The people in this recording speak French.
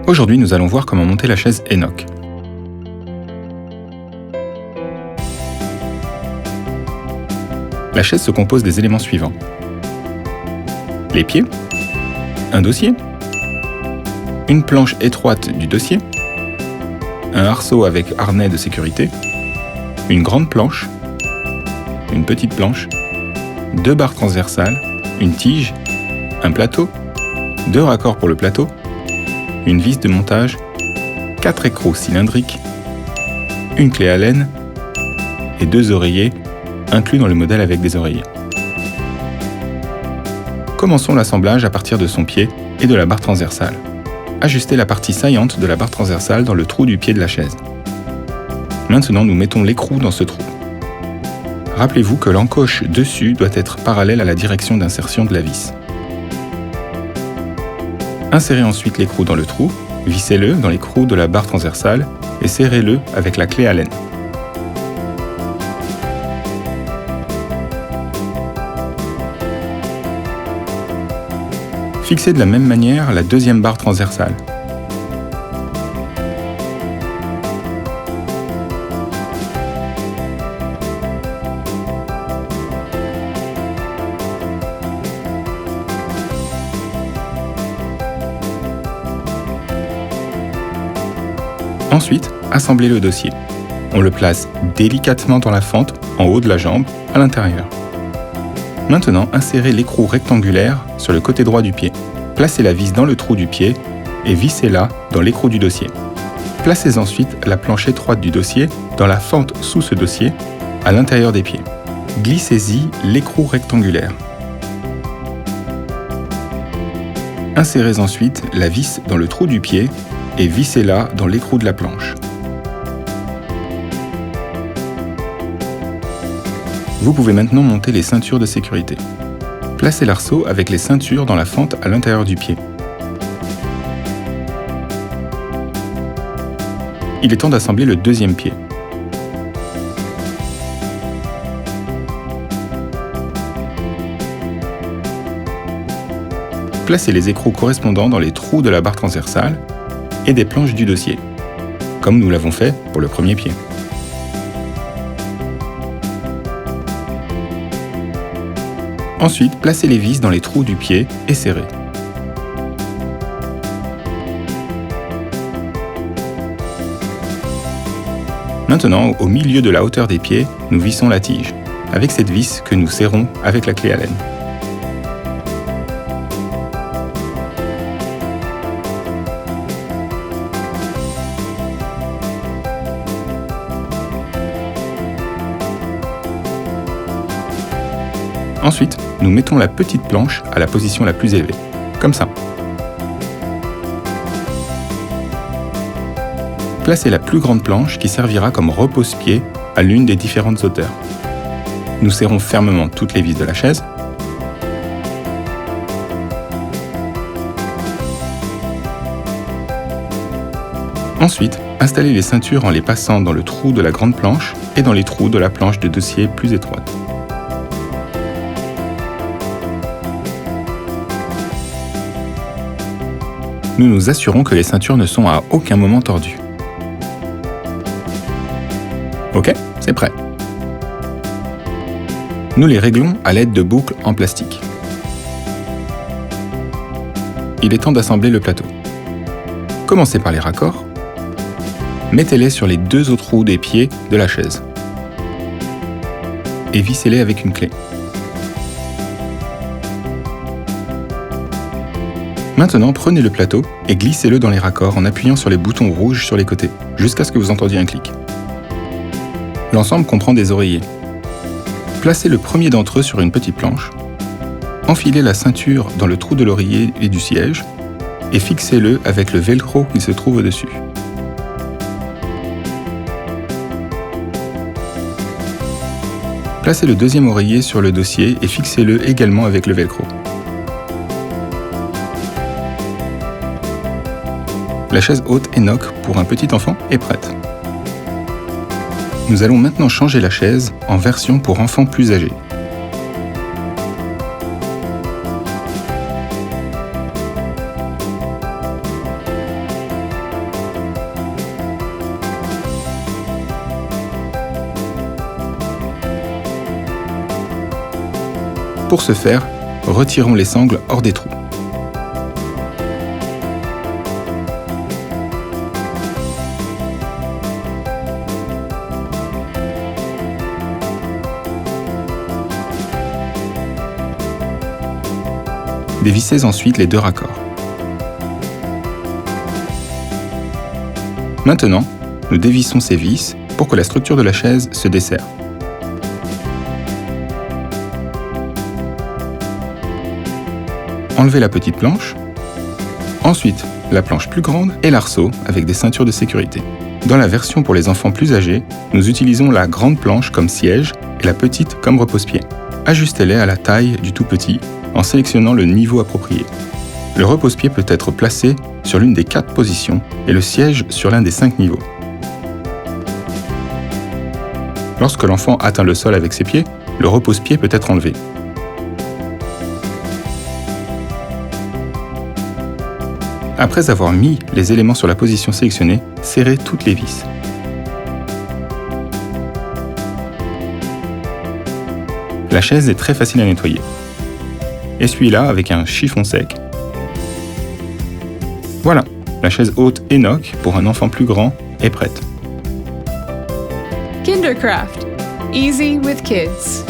Aujourd'hui, nous allons voir comment monter la chaise Enoch. La chaise se compose des éléments suivants. Les pieds, un dossier, une planche étroite du dossier, un arceau avec harnais de sécurité, une grande planche, une petite planche, 2 barres transversales, une tige, un plateau, 2 raccords pour le plateau, une vis de montage, 4 écrous cylindriques, une clé Allen et 2 oreillers inclus dans le modèle avec des oreillers. Commençons l'assemblage à partir de son pied et de la barre transversale. Ajustez la partie saillante de la barre transversale dans le trou du pied de la chaise. Maintenant, nous mettons l'écrou dans ce trou. Rappelez-vous que l'encoche dessus doit être parallèle à la direction d'insertion de la vis. Insérez ensuite l'écrou dans le trou, vissez-le dans l'écrou de la barre transversale et serrez-le avec la clé Allen. Fixez de la même manière la deuxième barre transversale. Ensuite, assemblez le dossier. On le place délicatement dans la fente, en haut de la jambe, à l'intérieur. Maintenant, insérez l'écrou rectangulaire sur le côté droit du pied. Placez la vis dans le trou du pied et vissez-la dans l'écrou du dossier. Placez ensuite la planche étroite du dossier dans la fente sous ce dossier, à l'intérieur des pieds. Glissez-y l'écrou rectangulaire. Insérez ensuite la vis dans le trou du pied et vissez-la dans l'écrou de la planche. Vous pouvez maintenant monter les ceintures de sécurité. Placez l'arceau avec les ceintures dans la fente à l'intérieur du pied. Il est temps d'assembler le deuxième pied. Placez les écrous correspondants dans les trous de la barre transversale et des planches du dossier, comme nous l'avons fait pour le premier pied. Ensuite, placez les vis dans les trous du pied et serrez. Maintenant, au milieu de la hauteur des pieds, nous vissons la tige, avec cette vis que nous serrons avec la clé Allen. Ensuite, nous mettons la petite planche à la position la plus élevée, comme ça. Placez la plus grande planche qui servira comme repose-pied à l'une des différentes hauteurs. Nous serrons fermement toutes les vis de la chaise. Ensuite, installez les ceintures en les passant dans le trou de la grande planche et dans les trous de la planche de dossier plus étroite. Nous nous assurons que les ceintures ne sont à aucun moment tordues. Ok, c'est prêt. Nous les réglons à l'aide de boucles en plastique. Il est temps d'assembler le plateau. Commencez par les raccords. Mettez-les sur les 2 autres roues des pieds de la chaise. Et vissez-les avec une clé. Maintenant, prenez le plateau et glissez-le dans les raccords en appuyant sur les boutons rouges sur les côtés, jusqu'à ce que vous entendiez un clic. L'ensemble comprend des oreillers. Placez le premier d'entre eux sur une petite planche, enfilez la ceinture dans le trou de l'oreiller et du siège, et fixez-le avec le velcro qui se trouve au-dessus. Placez le deuxième oreiller sur le dossier et fixez-le également avec le velcro. La chaise haute Enoch pour un petit enfant est prête. Nous allons maintenant changer la chaise en version pour enfants plus âgés. Pour ce faire, retirons les sangles hors des trous. Dévissez ensuite les deux raccords. Maintenant, nous dévissons ces vis pour que la structure de la chaise se desserre. Enlevez la petite planche, ensuite la planche plus grande et l'arceau avec des ceintures de sécurité. Dans la version pour les enfants plus âgés, nous utilisons la grande planche comme siège et la petite comme repose-pied. Ajustez-les à la taille du tout petit en sélectionnant le niveau approprié. Le repose-pied peut être placé sur l'une des 4 positions et le siège sur l'un des 5 niveaux. Lorsque l'enfant atteint le sol avec ses pieds, le repose-pied peut être enlevé. Après avoir mis les éléments sur la position sélectionnée, serrez toutes les vis. La chaise est très facile à nettoyer. Essuyez-la avec un chiffon sec. Voilà, la chaise haute Enoch pour un enfant plus grand est prête. Kindercraft. Easy with kids.